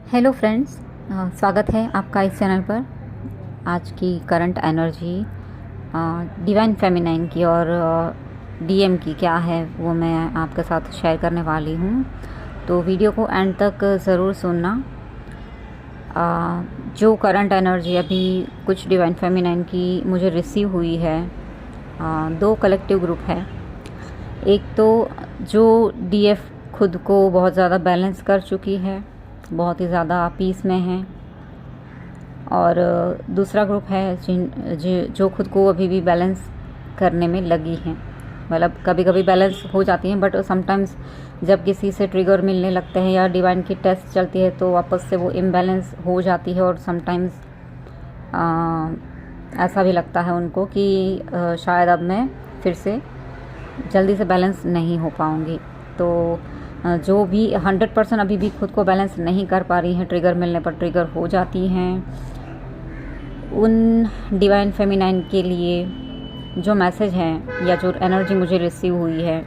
Hello friends, स्वागत है आपका इस चैनल पर। आज की करंट एनर्जी डिवाइन फेमिनाइन की और डीएम की क्या है वो मैं आपके साथ शेयर करने वाली हूँ। तो वीडियो को एंड तक ज़रूर सुनना। जो करंट एनर्जी अभी कुछ डिवाइन फेमिनाइन की मुझे रिसीव हुई है, दो कलेक्टिव ग्रुप है। एक तो जो डीएफ खुद को बहुत ज़्यादा बैलेंस कर चुकी है, बहुत ही ज़्यादा पीस में है, और दूसरा ग्रुप है जो खुद को अभी भी बैलेंस करने में लगी हैं। मतलब कभी कभी बैलेंस हो जाती हैं, बट समटाइम्स जब किसी से ट्रिगर मिलने लगते हैं या डिवाइन की टेस्ट चलती है तो वापस से वो इम्बैलेंस हो जाती है। और समटाइम्स ऐसा भी लगता है उनको कि शायद अब मैं फिर से जल्दी से बैलेंस नहीं हो पाऊँगी। तो जो भी 100% अभी भी खुद को बैलेंस नहीं कर पा रही हैं, ट्रिगर मिलने पर ट्रिगर हो जाती हैं, उन डिवाइन फेमिनाइन के लिए जो मैसेज है या जो एनर्जी मुझे रिसीव हुई है,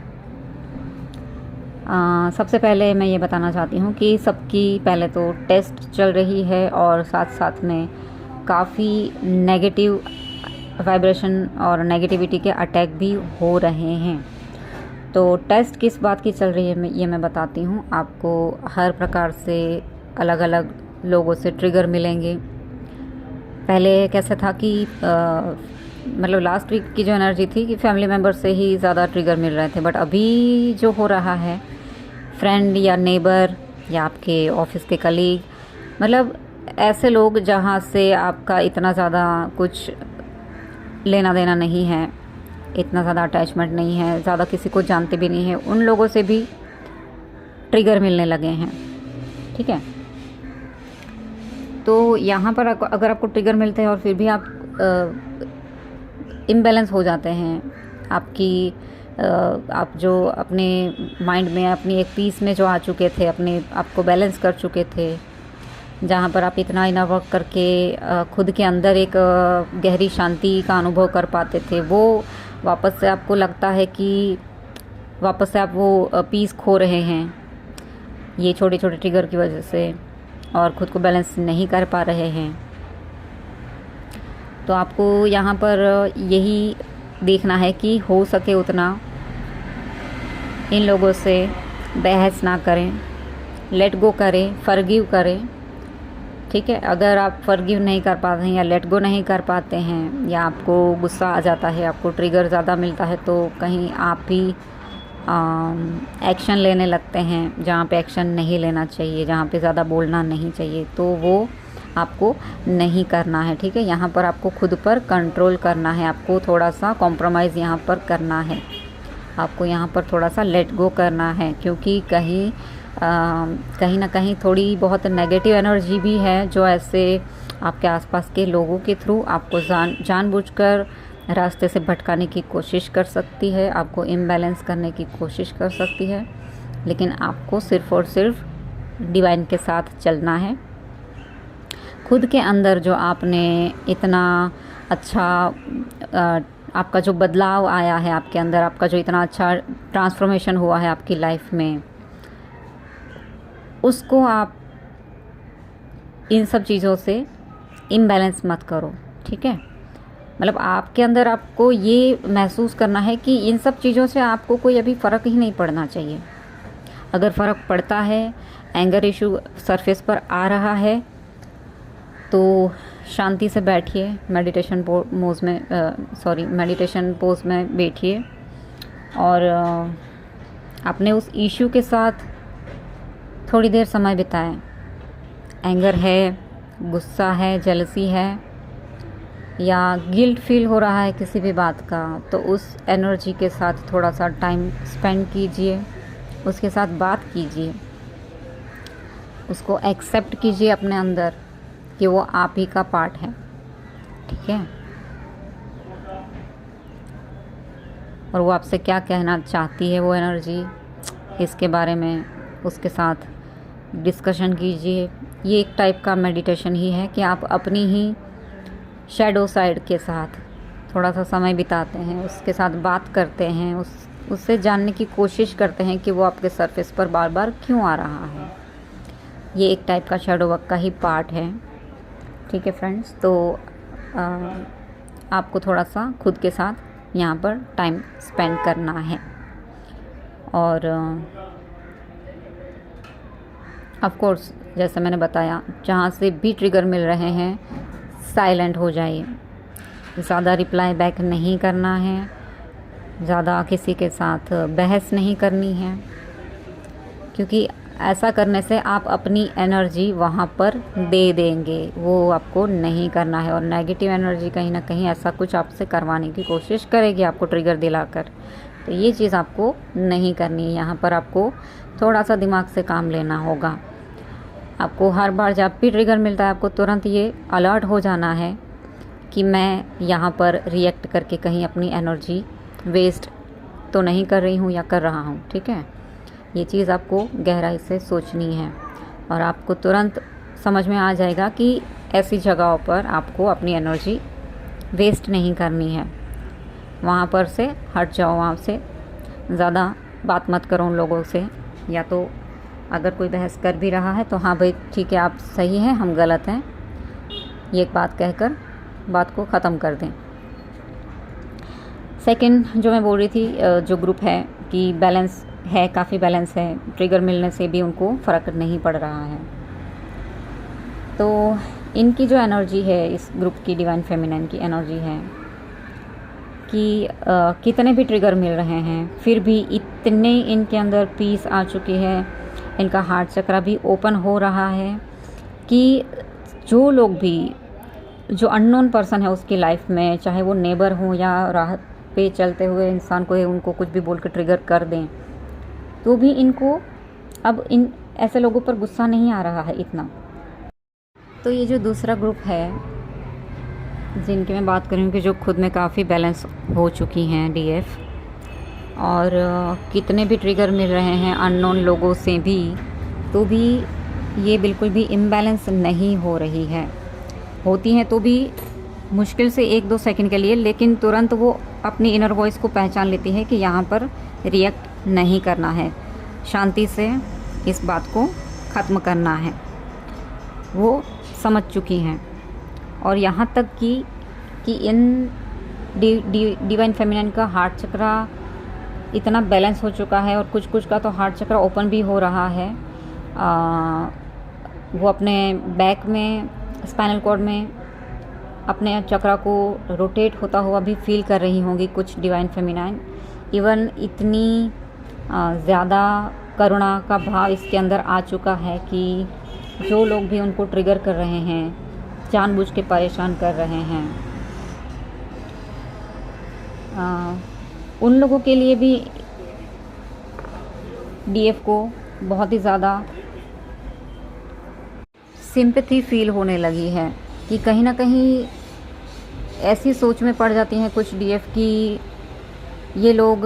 सबसे पहले मैं ये बताना चाहती हूँ कि सबकी पहले तो टेस्ट चल रही है और साथ साथ में काफ़ी नेगेटिव वाइब्रेशन और नेगेटिविटी के अटैक भी हो रहे हैं। तो टेस्ट किस बात की चल रही है ये मैं बताती हूँ आपको। हर प्रकार से अलग अलग लोगों से ट्रिगर मिलेंगे। पहले कैसे था कि मतलब लास्ट वीक की जो एनर्जी थी कि फैमिली मेम्बर से ही ज़्यादा ट्रिगर मिल रहे थे, बट अभी जो हो रहा है फ्रेंड या नेबर या आपके ऑफिस के कलीग, मतलब ऐसे लोग जहाँ से आपका इतना ज़्यादा कुछ लेना देना नहीं है, इतना ज़्यादा अटैचमेंट नहीं है, ज़्यादा किसी को जानते भी नहीं है, उन लोगों से भी ट्रिगर मिलने लगे हैं। ठीक है, तो यहाँ पर अगर आपको ट्रिगर मिलते हैं और फिर भी आप इम्बैलेंस हो जाते हैं, आप जो अपने माइंड में अपनी एक पीस में जो आ चुके थे, अपने आपको बैलेंस कर चुके थे, जहाँ पर आप इतना इनर वर्क करके खुद के अंदर एक गहरी शांति का अनुभव कर पाते थे, वो वापस से आपको लगता है कि वापस से आप वो पीस खो रहे हैं ये छोटे छोटे ट्रिगर की वजह से, और ख़ुद को बैलेंस नहीं कर पा रहे हैं। तो आपको यहाँ पर यही देखना है कि हो सके उतना इन लोगों से बहस ना करें, लेट गो करें, फॉरगिव करें। ठीक है, अगर आप फॉरगिव नहीं कर पाते हैं या लेट गो नहीं कर पाते हैं, या आपको गुस्सा आ जाता है, आपको ट्रिगर ज़्यादा मिलता है, तो कहीं आप भी एक्शन लेने लगते हैं जहाँ पे एक्शन नहीं लेना चाहिए, जहाँ पे ज़्यादा बोलना नहीं चाहिए, तो वो आपको नहीं करना है। ठीक है, यहाँ पर आपको खुद पर कंट्रोल करना है, आपको थोड़ा सा कॉम्प्रोमाइज़ यहाँ पर करना है, आपको यहाँ पर थोड़ा सा लेट गो करना है, क्योंकि कहीं ना कहीं थोड़ी बहुत नेगेटिव एनर्जी भी है जो ऐसे आपके आसपास के लोगों के थ्रू आपको जानबूझकर रास्ते से भटकाने की कोशिश कर सकती है, आपको इम्बैलेंस करने की कोशिश कर सकती है। लेकिन आपको सिर्फ़ और सिर्फ डिवाइन के साथ चलना है। खुद के अंदर जो आपने इतना अच्छा आपका जो बदलाव आया है आपके अंदर, आपका जो इतना अच्छा ट्रांसफॉर्मेशन हुआ है आपकी लाइफ में, उसको आप इन सब चीज़ों से इम्बैलेंस मत करो। ठीक है, मतलब आपके अंदर आपको ये महसूस करना है कि इन सब चीज़ों से आपको कोई अभी फ़र्क ही नहीं पड़ना चाहिए। अगर फ़र्क पड़ता है, एंगर इशू सरफेस पर आ रहा है, तो शांति से बैठिए, मेडिटेशन पोज में बैठिए और अपने उस इशू के साथ थोड़ी देर समय बिताएं। एंगर है, गुस्सा है, जेलसी है, या गिल्ट फील हो रहा है किसी भी बात का, तो उस एनर्जी के साथ थोड़ा सा टाइम स्पेंड कीजिए, उसके साथ बात कीजिए, उसको एक्सेप्ट कीजिए अपने अंदर कि वो आप ही का पार्ट है। ठीक है, और वो आपसे क्या कहना चाहती है वो एनर्जी, इसके बारे में उसके साथ डिस्कशन कीजिए। ये एक टाइप का मेडिटेशन ही है कि आप अपनी ही शैडो साइड के साथ थोड़ा सा समय बिताते हैं, उसके साथ बात करते हैं, उससे जानने की कोशिश करते हैं कि वो आपके सरफेस पर बार बार क्यों आ रहा है। ये एक टाइप का शैडो वर्क का ही पार्ट है। ठीक है फ्रेंड्स, तो आपको थोड़ा सा खुद के साथ यहाँ पर टाइम स्पेंड करना है। और ऑफ कोर्स जैसे मैंने बताया, जहाँ से भी ट्रिगर मिल रहे हैं साइलेंट हो जाइए। ज़्यादा रिप्लाई बैक नहीं करना है, ज़्यादा किसी के साथ बहस नहीं करनी है, क्योंकि ऐसा करने से आप अपनी एनर्जी वहाँ पर दे देंगे, वो आपको नहीं करना है। और नेगेटिव एनर्जी कहीं ना कहीं ऐसा कुछ आपसे करवाने की कोशिश करेगी आपको ट्रिगर दिलाकर, तो ये चीज़ आपको नहीं करनी है। यहाँ पर आपको थोड़ा सा दिमाग से काम लेना होगा। आपको हर बार जब भी ट्रिगर मिलता है आपको तुरंत ये अलर्ट हो जाना है कि मैं यहाँ पर रिएक्ट करके कहीं अपनी एनर्जी वेस्ट तो नहीं कर रही हूँ या कर रहा हूँ। ठीक है, ये चीज़ आपको गहराई से सोचनी है और आपको तुरंत समझ में आ जाएगा कि ऐसी जगहों पर आपको अपनी एनर्जी वेस्ट नहीं करनी है। वहाँ पर से हट जाओ, वहाँ से ज़्यादा बात मत करो उन लोगों से, या तो अगर कोई बहस कर भी रहा है तो हाँ भाई ठीक है आप सही हैं हम गलत हैं, ये एक बात कहकर बात को ख़त्म कर दें। सेकंड जो मैं बोल रही थी, जो ग्रुप है कि बैलेंस है, काफ़ी बैलेंस है, ट्रिगर मिलने से भी उनको फ़र्क नहीं पड़ रहा है। तो इनकी जो एनर्जी है, इस ग्रुप की डिवाइन फेमिनिन की एनर्जी है कि कितने भी ट्रिगर मिल रहे हैं फिर भी इतने इनके अंदर पीस आ चुकी है, इनका हार्ट चक्रा भी ओपन हो रहा है कि जो लोग भी, जो अननोन पर्सन है उसकी लाइफ में, चाहे वो नेबर हो या राह पे चलते हुए इंसान को उनको कुछ भी बोल के ट्रिगर कर दें, तो भी इनको अब इन ऐसे लोगों पर गुस्सा नहीं आ रहा है इतना। तो ये जो दूसरा ग्रुप है जिनकी मैं बात करूँ कि जो खुद में काफ़ी बैलेंस हो चुकी हैं डीएफ, और कितने भी ट्रिगर मिल रहे हैं अननोन लोगों से भी, तो भी ये बिल्कुल भी इम्बैलेंस नहीं हो रही है। होती हैं तो भी मुश्किल से 1-2 सेकंड के लिए, लेकिन तुरंत वो अपनी इनर वॉइस को पहचान लेती है कि यहाँ पर रिएक्ट नहीं करना है, शांति से इस बात को ख़त्म करना है। वो समझ चुकी हैं। और यहाँ तक कि इन डिवाइन फेमिनिन का हार्ट चक्रा इतना बैलेंस हो चुका है, और कुछ कुछ का तो हार्ट चक्रा ओपन भी हो रहा है। वो अपने बैक में, स्पाइनल कॉर्ड में अपने चक्रा को रोटेट होता हुआ भी फील कर रही होंगी कुछ डिवाइन फेमिनिन। इवन इतनी ज़्यादा करुणा का भाव इसके अंदर आ चुका है कि जो लोग भी उनको ट्रिगर कर रहे हैं, जानबूझ के परेशान कर रहे हैं, उन लोगों के लिए भी डीएफ को बहुत ही ज़्यादा सिंपैथी फील होने लगी है कि कहीं ना कहीं ऐसी सोच में पड़ जाती हैं कुछ डीएफ की ये लोग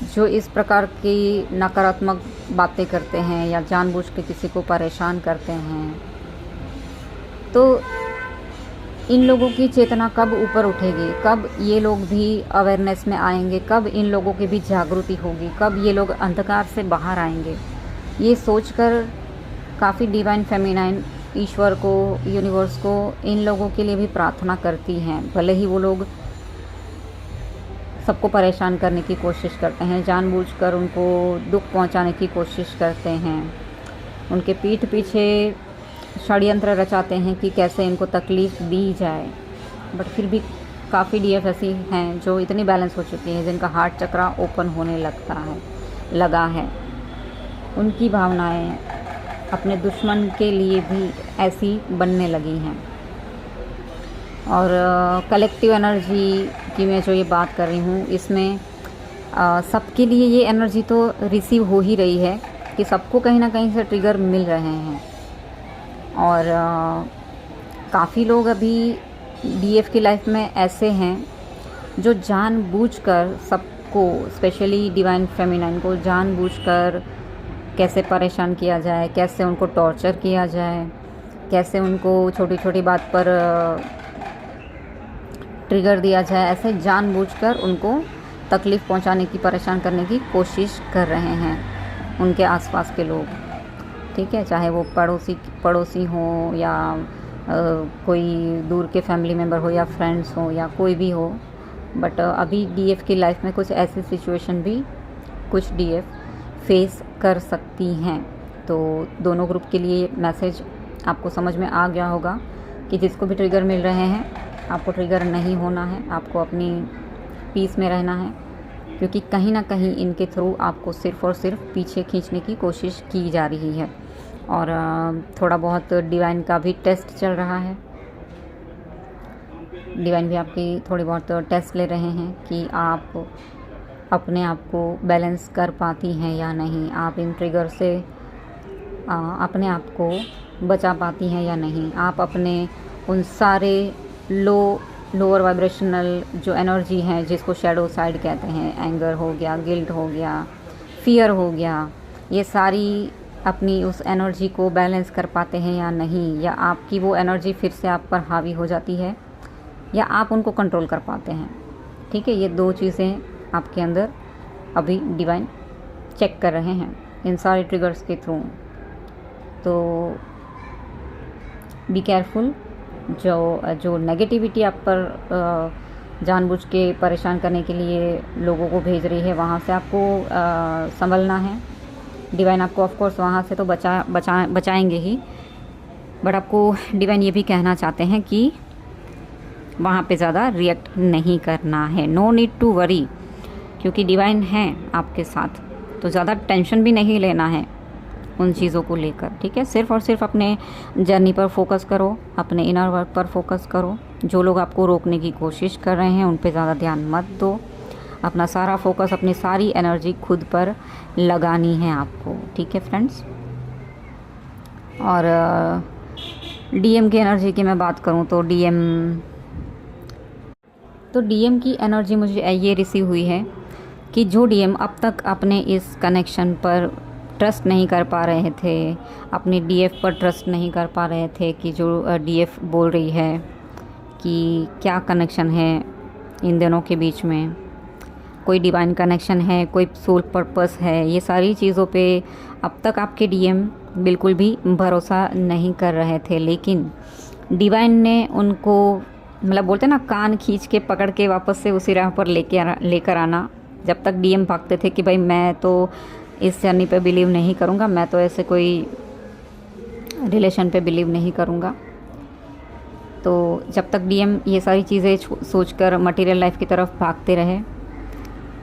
जो इस प्रकार की नकारात्मक बातें करते हैं या जानबूझ के किसी को परेशान करते हैं, तो इन लोगों की चेतना कब ऊपर उठेगी, कब ये लोग भी अवेयरनेस में आएंगे, कब इन लोगों की भी जागृति होगी, कब ये लोग अंधकार से बाहर आएंगे, ये सोचकर काफ़ी डिवाइन फेमिनिन ईश्वर को, यूनिवर्स को इन लोगों के लिए भी प्रार्थना करती हैं। भले ही वो लोग सबको परेशान करने की कोशिश करते हैं, जानबूझकर उनको दुख पहुंचाने की कोशिश करते हैं, उनके पीठ पीछे षड्यंत्र रचाते हैं कि कैसे इनको तकलीफ़ दी जाए, बट फिर भी काफ़ी डीएफ ऐसी हैं जो इतनी बैलेंस हो चुकी हैं, जिनका हार्ट चक्रा ओपन होने लगा है। उनकी भावनाएं अपने दुश्मन के लिए भी ऐसी बनने लगी हैं। और कलेक्टिव एनर्जी की मैं जो ये बात कर रही हूँ, इसमें सबके लिए ये एनर्जी तो रिसीव हो ही रही है कि सबको कहीं ना कहीं से ट्रिगर मिल रहे हैं। और काफ़ी लोग अभी डीएफ की लाइफ में ऐसे हैं जो जानबूझकर सबको, स्पेशली डिवाइन फेमिनिन को जानबूझकर कैसे परेशान किया जाए, कैसे उनको टॉर्चर किया जाए, कैसे उनको छोटी छोटी बात पर ट्रिगर दिया जाए, ऐसे जानबूझकर उनको तकलीफ़ पहुंचाने की, परेशान करने की कोशिश कर रहे हैं उनके आसपास के लोग। ठीक है, चाहे वो पड़ोसी हो या कोई दूर के फैमिली मेम्बर हो या फ्रेंड्स हो या कोई भी हो। बट अभी डीएफ की लाइफ में कुछ ऐसी सिचुएशन भी कुछ डीएफ फेस कर सकती हैं। तो दोनों ग्रुप के लिए मैसेज आपको समझ में आ गया होगा कि जिसको भी ट्रिगर मिल रहे हैं, आपको ट्रिगर नहीं होना है, आपको अपनी पीस में रहना है, क्योंकि कहीं ना कहीं इनके थ्रू आपको सिर्फ़ और सिर्फ पीछे खींचने की कोशिश की जा रही है। और थोड़ा बहुत डिवाइन का भी टेस्ट चल रहा है। डिवाइन भी आपकी थोड़ी बहुत टेस्ट ले रहे हैं कि आप अपने आप को बैलेंस कर पाती हैं या नहीं, आप इन ट्रिगर से अपने आप को बचा पाती हैं या नहीं, आप अपने उन सारे लोअर वाइब्रेशनल जो एनर्जी हैं, जिसको शैडो साइड कहते हैं, एंगर हो गया, गिल्ट हो गया, फियर हो गया, ये सारी अपनी उस एनर्जी को बैलेंस कर पाते हैं या नहीं, या आपकी वो एनर्जी फिर से आप पर हावी हो जाती है या आप उनको कंट्रोल कर पाते हैं। ठीक है, ये दो चीज़ें आपके अंदर अभी डिवाइन चेक कर रहे हैं इन सारे ट्रिगर्स के थ्रू। तो बी केयरफुल, जो नेगेटिविटी आप पर जानबूझ के परेशान करने के लिए लोगों को भेज रही है, वहाँ से आपको संभलना है। डिवाइन आपको ऑफ कोर्स वहाँ से तो बचाएंगे ही, बट आपको डिवाइन ये भी कहना चाहते हैं कि वहाँ पे ज़्यादा रिएक्ट नहीं करना है। नो नीड टू वरी, क्योंकि डिवाइन है आपके साथ, तो ज़्यादा टेंशन भी नहीं लेना है उन चीज़ों को लेकर। ठीक है, सिर्फ़ और सिर्फ अपने जर्नी पर फोकस करो, अपने इनर वर्क पर फोकस करो। जो लोग आपको रोकने की कोशिश कर रहे हैं उन पे ज़्यादा ध्यान मत दो। अपना सारा फोकस, अपनी सारी एनर्जी खुद पर लगानी है आपको। ठीक है फ्रेंड्स। और डीएम की एनर्जी की मैं बात करूं तो डीएम की एनर्जी मुझे ये रिसीव हुई है कि जो डीएम अब तक अपने इस कनेक्शन पर ट्रस्ट नहीं कर पा रहे थे, अपनी डीएफ पर ट्रस्ट नहीं कर पा रहे थे कि जो डीएफ बोल रही है कि क्या कनेक्शन है इन दोनों के बीच में, कोई डिवाइन कनेक्शन है, कोई सोल पर्पस है, ये सारी चीज़ों पे अब तक आपके डीएम बिल्कुल भी भरोसा नहीं कर रहे थे। लेकिन डिवाइन ने उनको, मतलब बोलते हैं ना, कान खींच के पकड़ के वापस से उसी राह पर लेकर आना। जब तक डीएम भागते थे कि भाई मैं तो इस जर्नी पे बिलीव नहीं करूँगा, मैं तो ऐसे कोई रिलेशन पे बिलीव नहीं करूँगा, तो जब तक डीएम ये सारी चीज़ें सोचकर मटेरियल लाइफ की तरफ भागते रहे,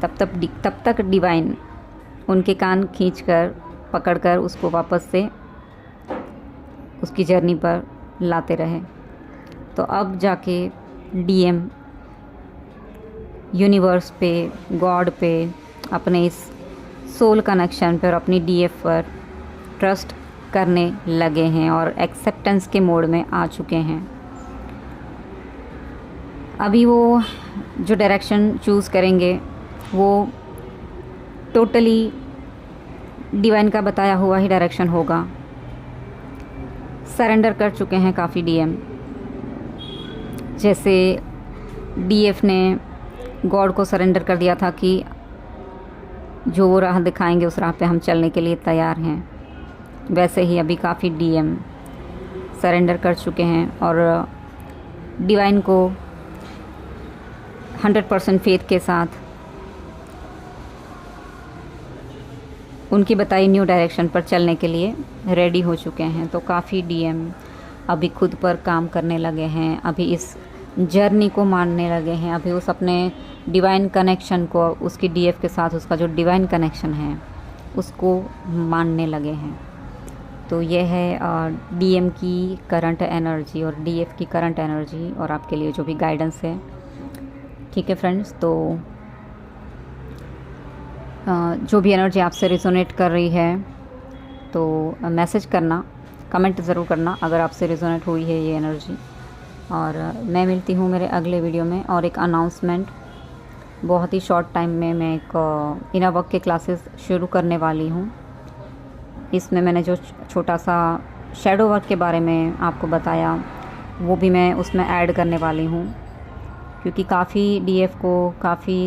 तब तक डिवाइन उनके कान खींचकर पकड़कर उसको वापस से उसकी जर्नी पर लाते रहे। तो अब जाके डीएम यूनिवर्स पे, गॉड पे, अपने इस सोल कनेक्शन पर, अपनी डीएफ पर ट्रस्ट करने लगे हैं और एक्सेप्टेंस के मोड में आ चुके हैं। अभी वो जो डायरेक्शन चूज़ करेंगे वो टोटली डिवाइन का बताया हुआ ही डायरेक्शन होगा। सरेंडर कर चुके हैं काफ़ी डीएम, जैसे डीएफ ने गॉड को सरेंडर कर दिया था कि जो वो राह दिखाएंगे उस राह पे हम चलने के लिए तैयार हैं, वैसे ही अभी काफ़ी डीएम सरेंडर कर चुके हैं और डिवाइन को 100% फेथ के साथ उनकी बताई न्यू डायरेक्शन पर चलने के लिए रेडी हो चुके हैं। तो काफ़ी डीएम अभी खुद पर काम करने लगे हैं, अभी इस जर्नी को मानने लगे हैं, अभी उस अपने डिवाइन कनेक्शन को, उसकी डीएफ के साथ उसका जो डिवाइन कनेक्शन है उसको मानने लगे हैं। तो ये है डीएम की करंट एनर्जी और डीएफ की करंट एनर्जी और आपके लिए जो भी गाइडेंस है। ठीक है फ्रेंड्स, तो जो भी एनर्जी आपसे रिजोनेट कर रही है तो मैसेज करना, कमेंट ज़रूर करना अगर आपसे रिजोनेट हुई है ये एनर्जी। और मैं मिलती हूँ मेरे अगले वीडियो में। और एक अनाउंसमेंट, बहुत ही शॉर्ट टाइम में मैं एक इनर वर्क के क्लासेस शुरू करने वाली हूँ। इसमें मैंने जो छोटा सा शैडो वर्क के बारे में आपको बताया वो भी मैं उसमें ऐड करने वाली हूँ, क्योंकि काफ़ी डीएफ को काफ़ी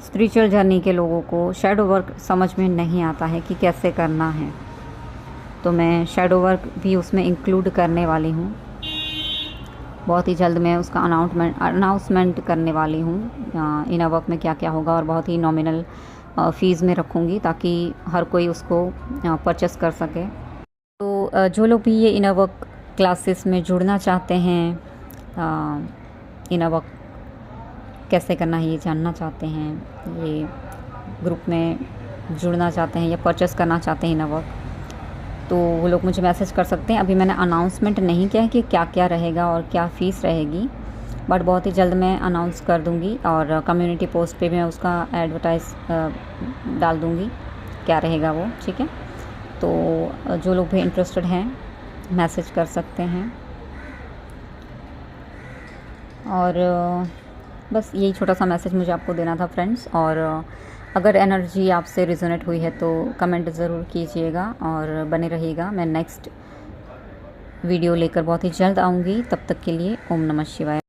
स्पिरिचुअल जर्नी के लोगों को शैडो वर्क समझ में नहीं आता है कि कैसे करना है, तो मैं शैडो वर्क भी उसमें इंक्लूड करने वाली हूँ। बहुत ही जल्द मैं उसका अनाउंसमेंट करने वाली हूँ इनर वर्क में क्या क्या होगा, और बहुत ही नॉमिनल फ़ीस में रखूँगी ताकि हर कोई उसको परचेस कर सके। तो जो लोग भी ये इनर वर्क क्लासेस में जुड़ना चाहते हैं, इनर वर्क कैसे करना है ये जानना चाहते हैं, ये ग्रुप में जुड़ना चाहते हैं या परचेस करना चाहते हैं इनर वर्क, तो वो लोग मुझे मैसेज कर सकते हैं। अभी मैंने अनाउंसमेंट नहीं किया है कि क्या क्या रहेगा और क्या फ़ीस रहेगी, बट बहुत ही जल्द मैं अनाउंस कर दूँगी और कम्युनिटी पोस्ट पे मैं उसका एडवर्टाइज डाल दूँगी क्या रहेगा वो, ठीक है। तो जो लोग भी इंटरेस्टेड हैं मैसेज कर सकते हैं। और बस यही छोटा सा मैसेज मुझे आपको देना था फ्रेंड्स। और अगर एनर्जी आपसे रिजोनेट हुई है तो कमेंट ज़रूर कीजिएगा और बने रहिएगा। मैं नेक्स्ट वीडियो लेकर बहुत ही जल्द आऊँगी। तब तक के लिए ओम नमः शिवाय।